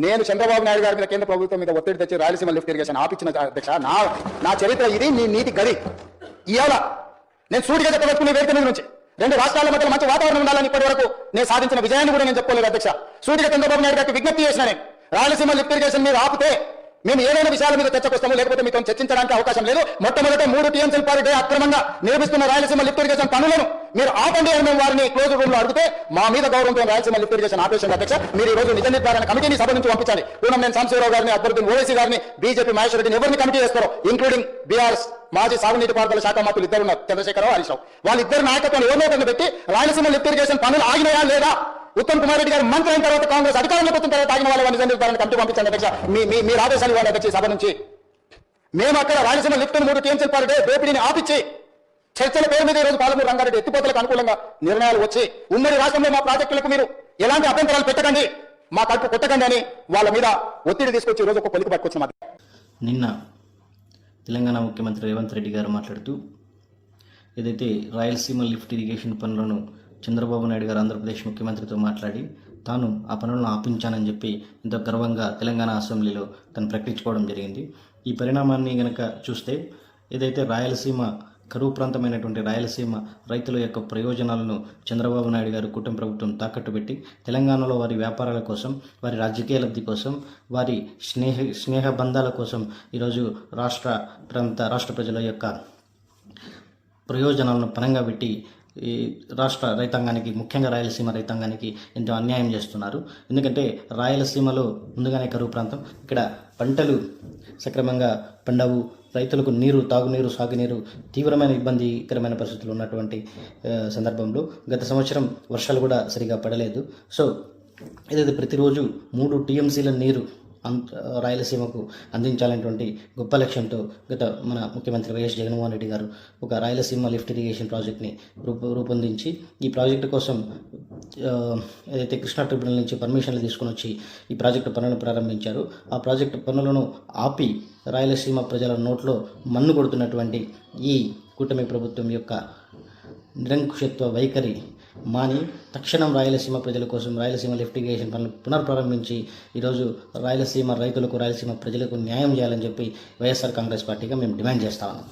నేను చంద్రబాబు నాయుడు గారి మీద కేంద్ర ప్రభుత్వం మీద ఒత్తిడి తెచ్చి రాయలసీమ లిఫ్ట్ ఇరిగేషన్ ఆపించిన అధ్యక్ష నా చరిత్ర ఇది, నీ నీతి గది. ఇవాళ నేను సూటిగా చెప్పవచ్చుకునే వేదిక మీద నుంచి 2 రాష్ట్రాల మధ్య మంచి వాతావరణం ఉండాలని ఇప్పటి వరకు నేను సాధించిన విజయాన్ని కూడా నేను చెప్పుకోలేదు అధ్యక్ష. సూటిగా చంద్రబాబు నాయుడు గారికి విజ్ఞప్తి చేసిన నేను, రాయలసీమ లిఫ్ట్ ఇరిగేషన్ మీరు ఆపితే మేము ఏదైనా విషయాల మీద చర్చకొస్తాము, లేకపోతే మీతో చర్చించడానికి అవకాశం లేదు. మొట్టమొదట 3 టీఎంసీల పర్ డే అక్రమంగా నిర్మిస్తున్న రాయలసీమ లిఫ్ట్ ఇరిగేషన్ పనులను మీరు ఆపండి అని మేము వారిని క్లోజ్ రూమ్ లో అడిగితే మా మీద గౌరవంతో రాయలసీమ లిఫ్ట్ ఇరిగేషన్ ఆపేషన్ అధ్యక్ష. మీరు ఈ రోజు నిజ నిర్ధారణ కమిటీని సభ నుంచి పంపించాలి. పూనం సాంబశివరావు గారిని, అక్బరుద్దీన్ ఓవైసీ గారిని, బీజేపీ మహేశ్వర్ రెడ్డిని ఎవరిని కమిటీ చేస్తారో, ఇంక్లూడింగ్ బీఆర్ఎస్ మాజీ సాగునీటి పారుదల శాఖ మంత్రులు ఇద్దరు ఉన్నారు, చంద్రశేఖరరావు, హరీష్ రావు. వాళ్ళిద్దరు నాయకత్వం ఎవరినో పెట్టి రాయలసీమ లిఫ్ట్ ఇరిగేషన్ పనులు ఆగినాయా లేదా, ఉత్తమ్ కుమార్ రెడ్డి గారు మంత్రి అయిన తర్వాత కాంగ్రెస్ అధికారంలోకి వచ్చిన తర్వాత ఆగిన వాళ్ళ నిజ నిర్ధారణ కమిటీ పంపించండి అధ్యక్ష. మీ ఆదేశాలు ఇవ్వాలి అధ్యక్ష సభ నుంచి. మేము అక్కడ రాయలసీమ లిఫ్ట్ 3 టీఎంసీల పర్ డే దోపిడీని ఆపించి చర్చల పేరు మీద ఈ రోజు పాలమూరు రంగారెడ్డి ఎత్తిపోతలకు అనుకూలంగా నిర్ణయాలు వచ్చి ఉమ్మడి రాష్ట్రంలో మా ప్రాజెక్టులకు మీరు ఎలాంటి అభ్యంతరాలు పెట్టకండి, మా కడుపు కొట్టకండి అని వాళ్ళ మీద ఒత్తిడి తీసుకొచ్చి ఈ రోజు ఒక పొలికి పట్టుకొచ్చిన. నిన్న తెలంగాణ ముఖ్యమంత్రి రేవంత్ రెడ్డి గారు మాట్లాడుతూ ఏదైతే రాయలసీమ లిఫ్ట్ ఇరిగేషన్ పనులను చంద్రబాబు నాయుడు గారు ఆంధ్రప్రదేశ్ ముఖ్యమంత్రితో మాట్లాడి తాను ఆ పనులను ఆపించానని చెప్పి ఎంతో గర్వంగా తెలంగాణ అసెంబ్లీలో తను ప్రకటించుకోవడం జరిగింది. ఈ పరిణామాన్ని గనక చూస్తే ఏదైతే రాయలసీమ కరువు ప్రాంతమైనటువంటి రాయలసీమ రైతుల యొక్క ప్రయోజనాలను చంద్రబాబు నాయుడు గారు కుటుంబ ప్రభుత్వం తాకట్టు పెట్టి తెలంగాణలో వారి వ్యాపారాల కోసం, వారి రాజకీయ లబ్ధి కోసం, వారి స్నేహ బంధాల కోసం ఈరోజు రాష్ట్ర ప్రజల యొక్క ప్రయోజనాలను పనంగా పెట్టి ఈ రాష్ట్ర రైతాంగానికి, ముఖ్యంగా రాయలసీమ రైతాంగానికి ఎంతో అన్యాయం చేస్తున్నారు. ఎందుకంటే రాయలసీమలో ముందుగానే కరువు ప్రాంతం, ఇక్కడ పంటలు సక్రమంగా పండవు, రైతులకు నీరు, తాగునీరు, సాగునీరు తీవ్రమైన ఇబ్బందికరమైన పరిస్థితులు ఉన్నటువంటి సందర్భంలో గత సంవత్సరం వర్షాలు కూడా సరిగా పడలేదు. సో ఏదైతే ప్రతిరోజు 3 టీఎంసీల నీరు రాయలసీమకు అందించాలనేటువంటి గొప్ప లక్ష్యంతో మన ముఖ్యమంత్రి వైఎస్ జగన్మోహన్ రెడ్డి గారు ఒక రాయలసీమ లిఫ్ట్ ఇరిగేషన్ ప్రాజెక్ట్ని రూపొందించి ఈ ప్రాజెక్టు కోసం ఏదైతే కృష్ణా ట్రిబ్యునల్ నుంచి పర్మిషన్లు తీసుకుని వచ్చి ఈ ప్రాజెక్టు పనులను ప్రారంభించారు. ఆ ప్రాజెక్టు పనులను ఆపి రాయలసీమ ప్రజల నోట్లో మన్ను కొడుతున్నటువంటి ఈ కూటమి ప్రభుత్వం యొక్క నిరంకుశత్వ వైఖరి మాని తక్షణం రాయలసీమ ప్రజల కోసం రాయలసీమ లిఫ్ట్ ఇరిగేషన్ పనులు పునర్ప్రారంభించి ఈరోజు రాయలసీమ రైతులకు, రాయలసీమ ప్రజలకు న్యాయం చేయాలని చెప్పి వైఎస్ఆర్ కాంగ్రెస్ పార్టీగా మేము డిమాండ్ చేస్తా ఉన్నాం.